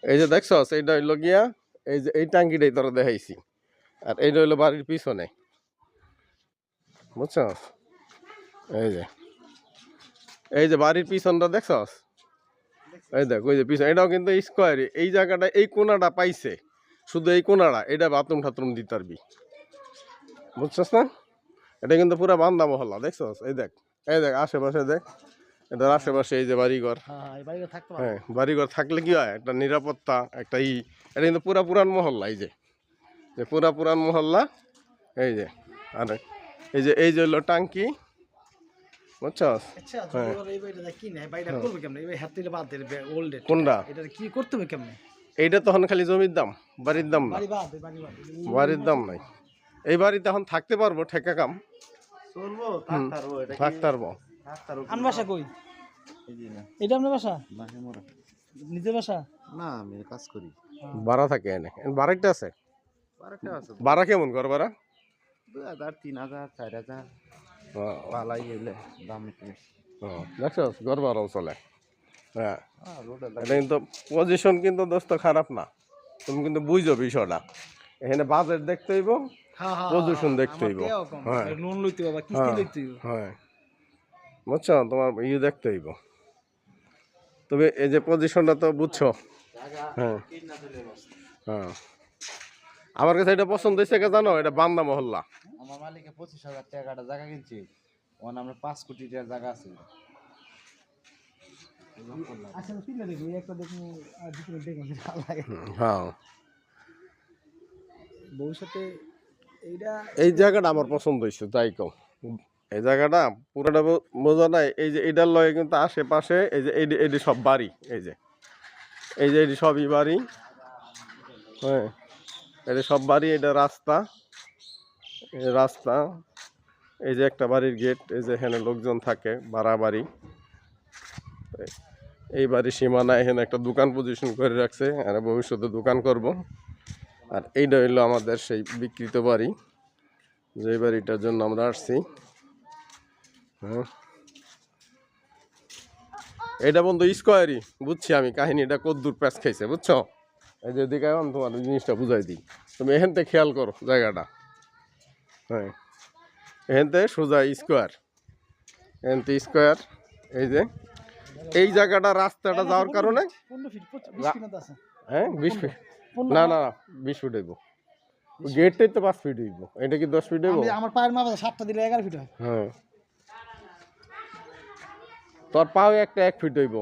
এই যে দেখছস এইটা হইলো গিয়া এই যে এই টাঙ্কিটাই তোরা দেখাইছি আর এইটা হইলো বাড়ির পিছনে বুঝছস এই যে এই যে বাড়ির পিছনটা দেখছস এই দেখ ওই যে পিছন এটাও কিন্তু স্কোয়ারই এই জায়গাটা এই কোনাটা পাইছে শুধু এই কোনাটা এটা বাথরুম ঠাথরুম দিতে পারবি বুঝছস না এটা কিন্তু পুরো বান্দা মহল্লা দেখছস এই দেখ আশেপাশে দেখ এটার আশেপাশে এই যে বাড়িঘর হ্যাঁ বাড়িঘর থাকলে কি হয় একটা নিরাপত্তা একটা এটা কিন্তু পুরা পুরান মহল্লা এই যে পুরা পুরান মহল্লা এই যে আর এই যে হলো টাঙ্কি বুঝছস হ্যাঁ কোনটা এইটা তখন খালি জমির দাম বাড়ির দাম না বাড়ির দাম নাই এই বাড়িতে এখন থাকতে পারবো ঠেকা কাম থাকতে পারবো বাসা কই এটা আপনার বাসা নিজের বাসা না আমি কাজ করি ভাড়া থাকে এনে বাড়িটা আছে ভাড়া কেমন কর ভাড়া 2000 3000 4000 পালাই গেলে দাম একটু বেশি দেখছস ঘর ভাড়াও চলে হ্যাঁ এটা কিন্তু পজিশন কিন্তু দোস্ত খারাপ না তুমি কিন্তু বুঝো বিষয়টা এখানে বাজেট দেখতে হইব পজিশন দেখতে হইব হ্যাঁ লোন লইতে হবে কিস্তি লইতে হবে হ্যাঁ বুঝছো তোমার দেখতে হইব তবে এই যে পজিশনটা তো বুঝছো হ্যাঁ হ্যাঁ আমার কাছে এটা পছন্দ হয়েছে জানো এটা বান্দা মহল্লা আমার মালিকে 25000 টাকাটা জায়গা কিনছে ওখানে আমরা 5 কোটি টাকার জায়গা আছে আচ্ছা কিনে দেখি একটা দেখুন আর দুটো দেখুন ভালো লাগে হ্যাঁ ভবিষ্যতে এইটা এই জায়গাটা আমার পছন্দ হয়েছে তাই কও এই জায়গাটা পুরোটা বোঝা নাই এই যে এটার লয়ে কিন্তু আশেপাশে এই যে এইটি সব বাড়ি এই যে এটি সবই বাড়ি হ্যাঁ এটা সব বাড়ি এটা রাস্তা রাস্তা এই যে একটা বাড়ির গেট এই যে এখানে লোকজন থাকে ভাড়া বাড়ি এই বাড়ির সীমানা এখানে একটা দোকান পজিশন করে রাখছে আর ভবিষ্যতে দোকান করব আর এইটা হইলো আমাদের সেই বিকৃত বাড়ি যে বাড়িটার জন্য আমরা আসছি হ্যাঁ এটা বন্ধু স্কোয়ারই বুঝছি আমি কাহিনীটা কদ্দুর প্যাঁচ খাইছে বুঝছো এই যে দিকে আমি তোমার জিনিসটা বুঝাই দিই তুমি এখান থেকে খেয়াল করো জায়গাটা হ্যাঁ এখান থেকে সোজা স্কোয়ার এখান থেকে স্কোয়ার এই যে এই জায়গাটা রাস্তাটা যাওয়ার কারণে হ্যাঁ 20 ফিট না 20 ফিট হইব গেটটাই তো 5 ফিট হইব এটা কি 10 ফিট হইব আমার পায়ের মাপে 7টা দিলে 11 ফিট হয় হ্যাঁ তোর পাও একটা 1 ফিট হইব